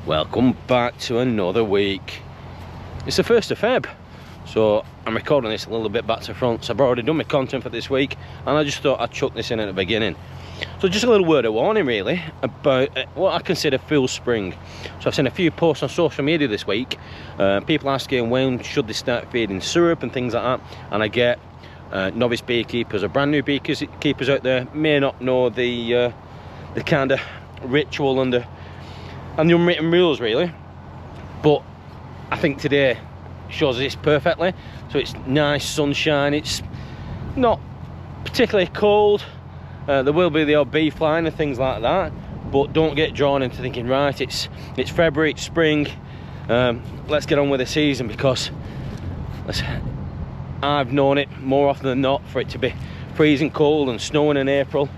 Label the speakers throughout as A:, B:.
A: Welcome back to another week. It's the 1st of Feb, so I'm recording this a little bit back to front. So I've already done my content for this week, and I just thought I'd chuck this in at the beginning. So just a little word of warning really about what I consider full spring. So I've seen a few posts on social media this week, people asking when should they start feeding syrup and things like that, and I get novice beekeepers or brand new beekeepers out there may not know the kind of ritual and the unwritten rules really, but I think today shows this perfectly. So it's nice sunshine, it's not particularly cold, there will be the odd bee flying and things like that, but don't get drawn into thinking, right, it's February, it's spring, let's get on with the season, because I've known it more often than not for it to be freezing cold and snowing in April.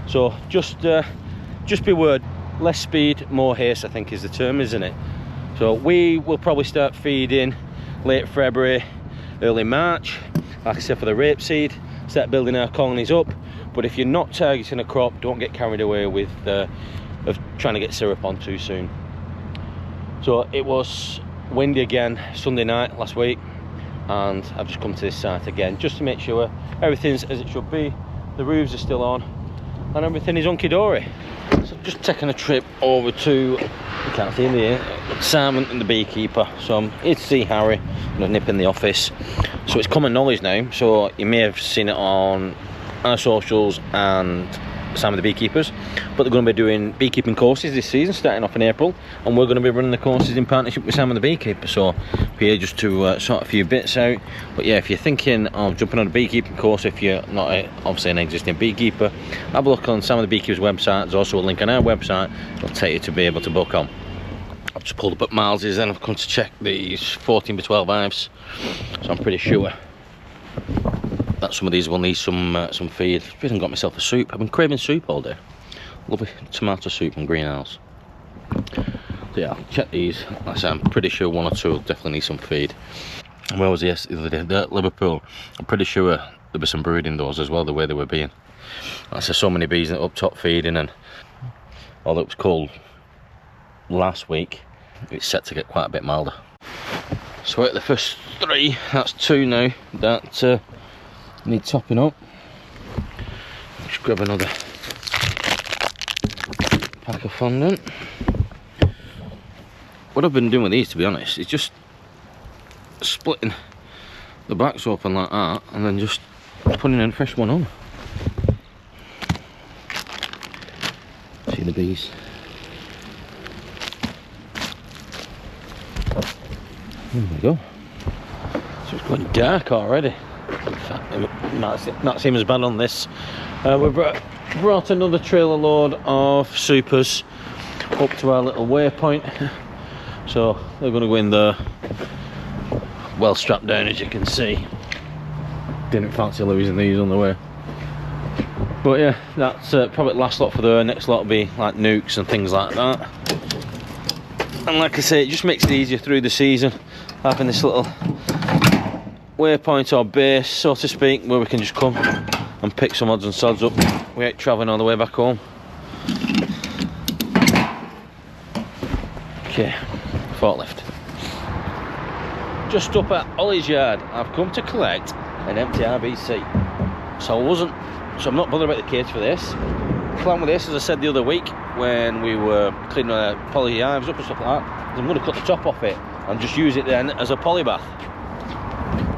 A: So just be word, less speed, more haste, I think is the term, isn't it? So we will probably start feeding late February, early March, like I said, for the rapeseed, start building our colonies up. But if you're not targeting a crop, don't get carried away with of trying to get syrup on too soon. So it was windy again Sunday night last week, and I've just come to this site again just to make sure everything's as it should be. The roofs are still on and everything is hunky-dory. So just taking a trip over to, you can't see here, Simon and the beekeeper. So I'm here to see Harry, I'm gonna nip in the office. So it's common knowledge now, so you may have seen it on our socials and Simon the beekeepers, but they're going to be doing beekeeping courses this season starting off in April, and we're going to be running the courses in partnership with Simon the beekeeper. So here just to sort a few bits out. But yeah, if you're thinking of jumping on a beekeeping course, if you're not obviously an existing beekeeper, have a look on Simon the beekeeper's website. There's also a link on our website, it'll take you to be able to book on. I've just pulled up at Miles's and I've come to check these 14x12 hives, so I'm pretty sure that some of these will need some feed. I haven't got myself a soup. I've been craving soup all day. Lovely tomato soup and greenhouse. So yeah, I'll check these. Like I said, I'm pretty sure one or two will definitely need some feed. And where was the other day? They're at Liverpool. I'm pretty sure there were some brood indoors as well, the way they were being. Like I said, so many bees up top feeding, and although it was cold last week, it's set to get quite a bit milder. So at the first 3, that's 2 now that need topping up. Just grab another pack of fondant. What I've been doing with these, to be honest, is just splitting the backs open like that and then just putting in a fresh one on. See the bees. There we go. So it's going dark already. It might not seem as bad on this. We've brought another trailer load of supers up to our little waypoint, so they're going to go in there, well strapped down, as you can see. Didn't fancy losing these on the way, but yeah, that's probably the last lot for the next lot will be like nukes and things like that. And like I say, it just makes it easier through the season having this little waypoint or base, so to speak, where we can just come and pick some odds and sods up. We ain't travelling all the way back home. Okay, forklift. Just up at Ollie's yard, I've come to collect an empty RBC. So I'm not bothered about the cage for this. The plan with this, as I said the other week when we were cleaning our poly hives up and stuff like that, I'm going to cut the top off it and just use it then as a poly bath.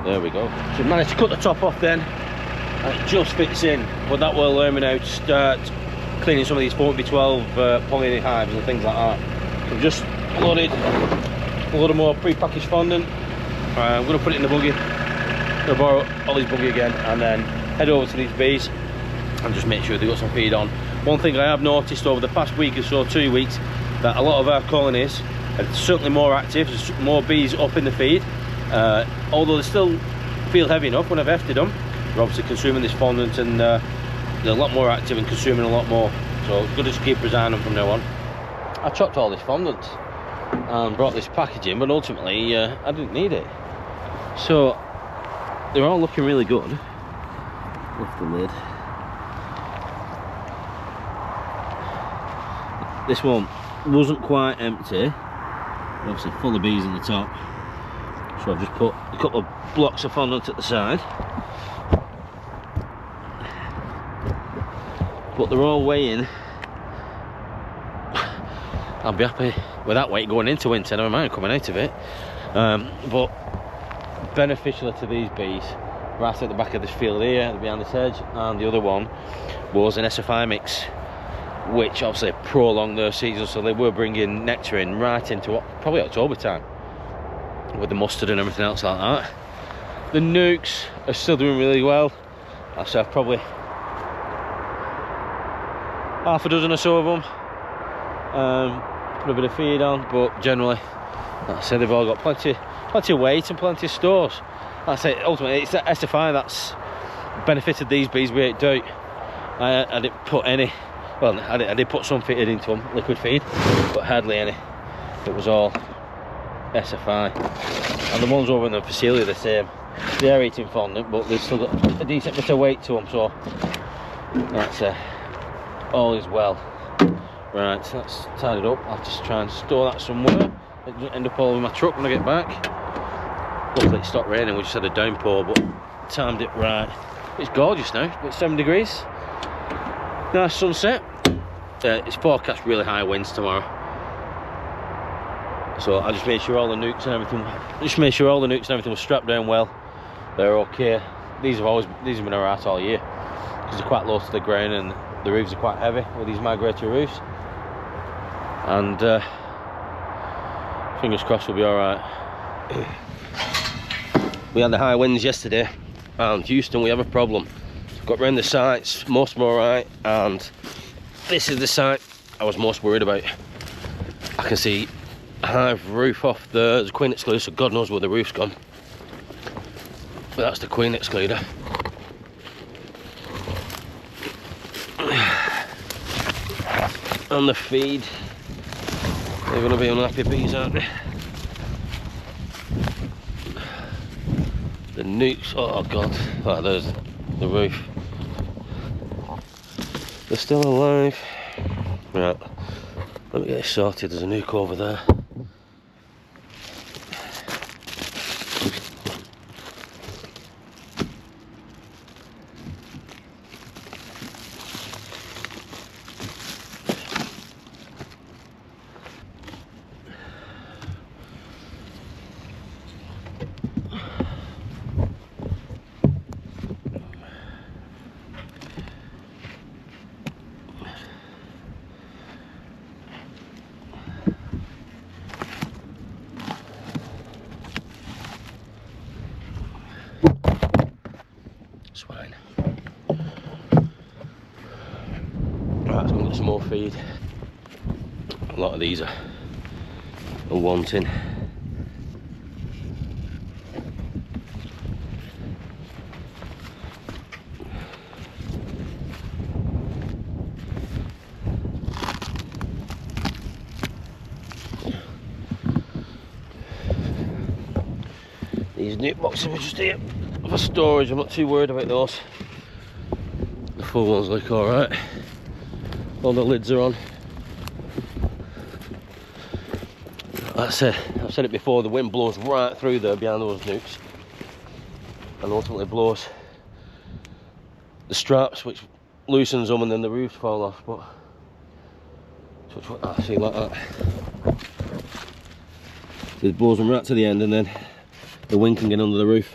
A: There we go. So I managed to cut the top off then, and it just fits in, but that will allow me now to start cleaning some of these 40x12 poly hives and things like that. So I've just loaded a load of more pre-packaged fondant. I'm going to put it in the buggy. I'm going to borrow Ollie's buggy again and then head over to these bees and just make sure they've got some feed on. One thing I have noticed over the past week or so, 2 weeks, that a lot of our colonies are certainly more active. There's more bees up in the feed. Although they still feel heavy enough when I've hefted them, they're obviously consuming this fondant and they're a lot more active and consuming a lot more. So good to just keep resigning them from now on. I chopped all this fondant and brought this package in, but ultimately I didn't need it. So they're all looking really good. Lift the lid. This one wasn't quite empty, Obviously full of bees in the top, so I've just put a couple of blocks of fondant at the side, but they're all weighing. I'll be happy with that weight going into winter, never mind coming out of it. But beneficial to these bees, right at the back of this field here, behind this hedge, and the other one was an SFI mix, which obviously prolonged their season, so they were bringing nectar in right into what, probably October time, with the mustard and everything else like that. The nukes are still doing really well. I've probably half a dozen or so of them. Put a bit of feed on, but generally, like I said, they've all got plenty of weight and plenty of stores. That's it. Ultimately, it's that SFI that's benefited these bees without doubt. I didn't put any. Well, I did put some feed into them, liquid feed, but hardly any. It was all SFI. And the ones over in the facility are the same. They're eating fondant, but they've still got a decent bit of weight to them, so that's all is well. Right, so that's tied it up. I'll just try and store that somewhere. It doesn't end up all over my truck when I get back. Luckily it stopped raining, we just had a downpour, but timed it right. It's gorgeous now, it's 7 degrees. Nice sunset. It's forecast really high winds tomorrow. So I just made sure all the nukes and everything were strapped down well. They're okay. These have been alright all year, because they're quite low to the ground and the roofs are quite heavy with these migratory roofs. And fingers crossed we'll be alright. We had the high winds yesterday, and Houston, we have a problem. Got round the sites, most of them alright, and this is the site I was most worried about. I can see a hive roof off there's a queen excluder, so God knows where the roof's gone. But that's the queen excluder. And the feed, they're going to be unhappy bees, aren't they? The nukes, oh God, oh, there's the roof. They're still alive. Right, let me get it sorted. There's a nuke over there. Swine. Right, let's go and get some more feed. A lot of these are wanting. These nuke boxes were just here for storage. I'm not too worried about those. The full ones look alright. All the lids are on. That's it. I've said it before, the wind blows right through there behind those nukes and ultimately blows the straps, which loosens them, and then the roofs fall off. But I see like that. So it blows them right to the end, and then the wind can get under the roof.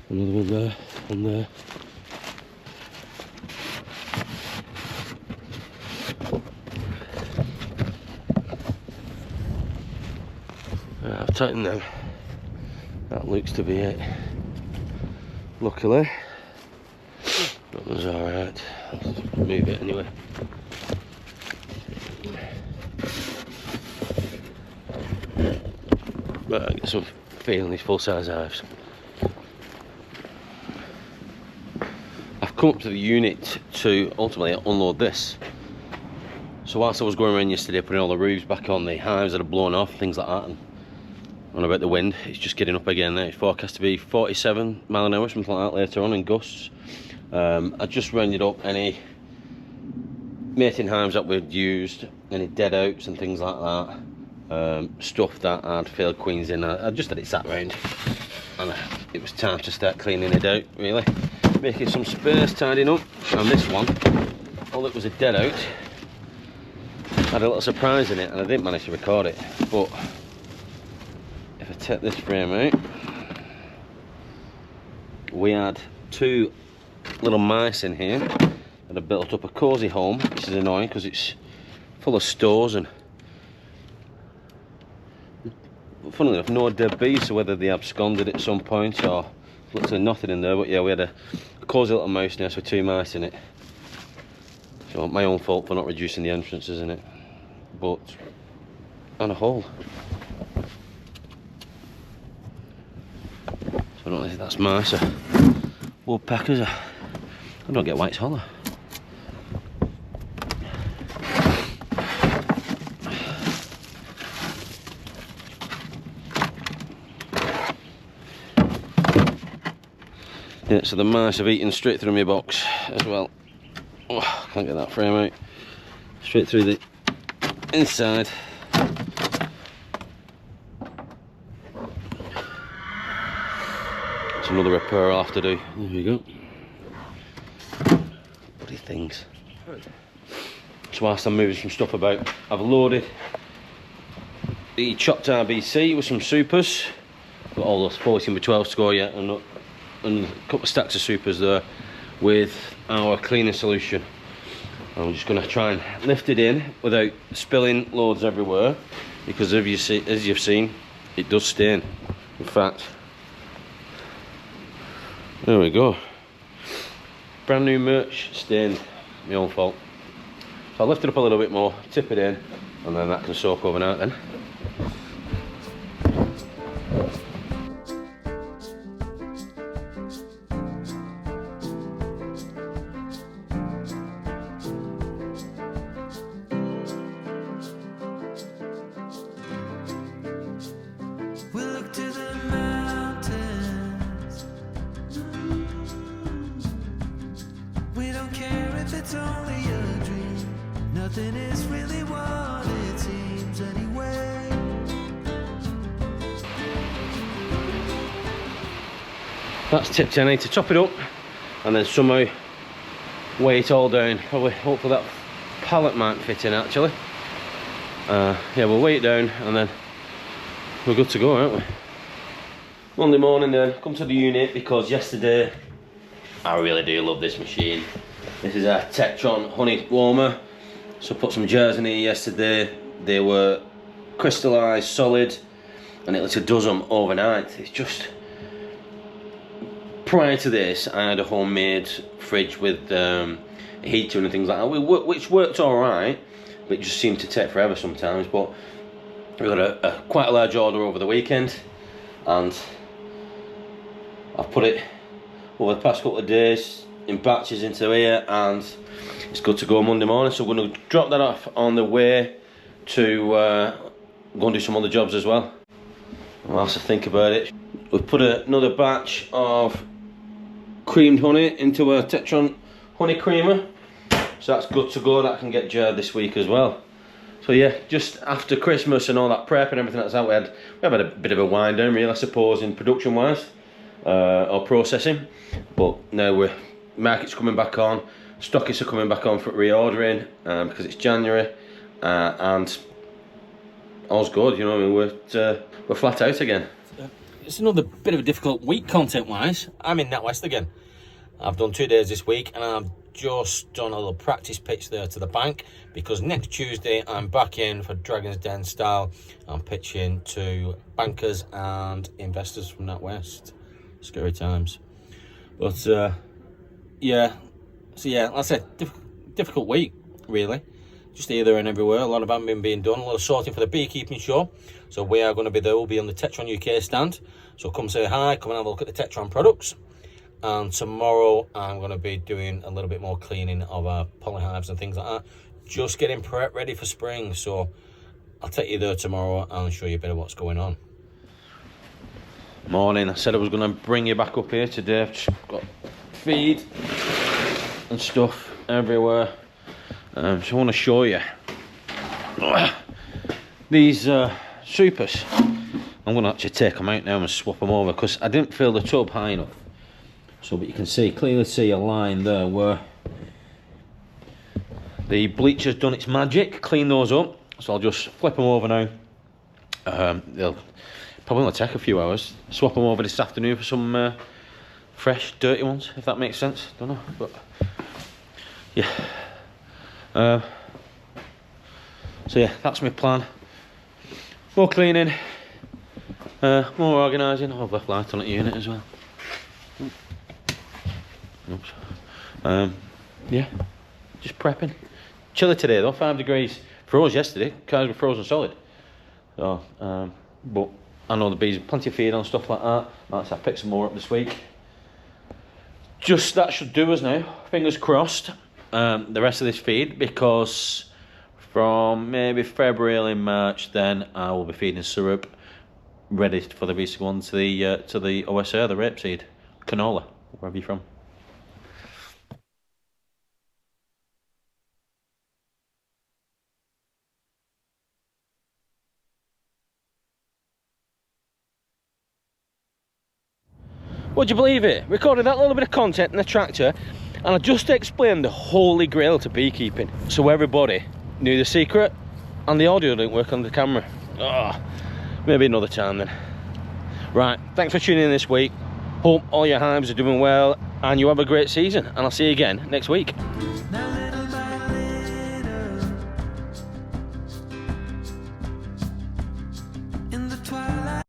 A: Another one there, and there. Right, I've tightened them. That looks to be it. Luckily, that one's alright. I'll just move it anyway. Right, I get some feed on these full-size hives. I've come up to the unit to ultimately unload this. So whilst I was going around yesterday putting all the roofs back on, the hives that are blown off, things like that, and on about the wind, it's just getting up again now. It's forecast to be 47 mile an hour, something like that later on in gusts. I just rounded up any mating hives that we'd used, any dead oats and things like that, stuff that had failed queens in. I just had it sat round, and it was time to start cleaning it out, really, making some space, tidying up. And this one, although it was a dead oat, had a little surprise in it, and I didn't manage to record it. But if I take this frame out, we had 2 little mice in here that have built up a cosy home, which is annoying because it's full of stores, and funnily enough, no dead bees, so whether they absconded at some point or literally nothing in there. But yeah, we had a cosy little mouse nest with 2 mice in it. So my own fault for not reducing the entrances in it, but on a whole. So I don't know if that's mice or woodpeckers. I don't get white's hollow. Yeah, so the mice have eaten straight through my box as well. Oh, can't get that frame out. Straight through the inside. It's another repair I'll have to do. There we go. Bloody things. So whilst I'm moving some stuff about, I've loaded the chopped RBC with some supers. Got all those 14 by 12 score yet, and a couple of stacks of supers there with our cleaning solution. I'm just going to try and lift it in without spilling loads everywhere, because as you've seen, it does stain. In fact, there we go. Brand new merch stained. My own fault. So I'll lift it up a little bit more, tip it in, and then that can soak overnight then.
B: It's only a dream. Nothing is really what it seems anyway.
A: That's tip 10. I need to top it up and then somehow weigh it all down. Probably, hopefully that pallet might fit in actually. Yeah, we'll weigh it down and then we're good to go, aren't we? Monday morning then, come to the unit because yesterday, I really do love this machine. This is a Tetron honey warmer. So I put some jars in here yesterday. They were crystallised, solid, and it literally does them overnight. It's just, prior to this, I had a homemade fridge with a heater and things like that, which worked all right, but it just seemed to take forever sometimes. But we got quite a large order over the weekend, and I've put it over the past couple of days in batches into here, and it's good to go Monday morning. So we're going to drop that off on the way to go and do some other jobs as well. Whilst I think about it, we've put another batch of creamed honey into a Tetron honey creamer, so that's good to go. That can get jarred this week as well. So yeah, just after Christmas and all that prep and everything that's out, we have had a bit of a wind down really, I suppose, in production wise or processing. But now market's coming back on, stockists are coming back on for reordering because it's January, and all's good, you know. I mean, we're flat out again.
C: It's another bit of a difficult week content wise. I'm in NatWest again. I've done 2 days this week, and I've just done a little practice pitch there to the bank, because next Tuesday I'm back in for Dragon's Den style. I'm pitching to bankers and investors from NatWest. Scary times. But yeah, so yeah, like I said, difficult week really. Just here, there and everywhere. A lot of admin being done, a lot of sorting for the beekeeping show. So we are going to be there. We'll be on the Tetron UK stand. So come say hi, come and have a look at the Tetron products. And tomorrow I'm going to be doing a little bit more cleaning of our polyhives and things like that. Just getting prep ready for spring. So I'll take you there tomorrow and show you a bit of what's going on.
A: Morning. I said I was going to bring you back up here today. I've just got feed and stuff everywhere. So I want to show you these supers. I'm going to actually take them out now and swap them over because I didn't fill the tub high enough. So, but you can clearly see a line there where the bleach has done its magic. Clean those up. So I'll just flip them over now. They'll probably only take a few hours. Swap them over this afternoon for some fresh, dirty ones, if that makes sense. Don't know, but yeah. So yeah, that's my plan. More cleaning, more organising. I've left light on at the unit as well. Oops. Yeah, just prepping. Chilly today though, 5 degrees. Froze yesterday, cars were frozen solid. So, but I know the bees have plenty of feed on, stuff like that. That's, I picked some more up this week. Just, that should do us now, fingers crossed. The rest of this feed, because from maybe February, early March, then I will be feeding syrup, ready for the bees to go on to the OSR, the rapeseed, canola, wherever you're from. Would you believe it? Recorded that little bit of content in the tractor and I just explained the holy grail to beekeeping. So everybody knew the secret and the audio didn't work on the camera. Oh, maybe another time then. Right, thanks for tuning in this week. Hope all your hives are doing well and you have a great season. And I'll see you again next week.
B: Now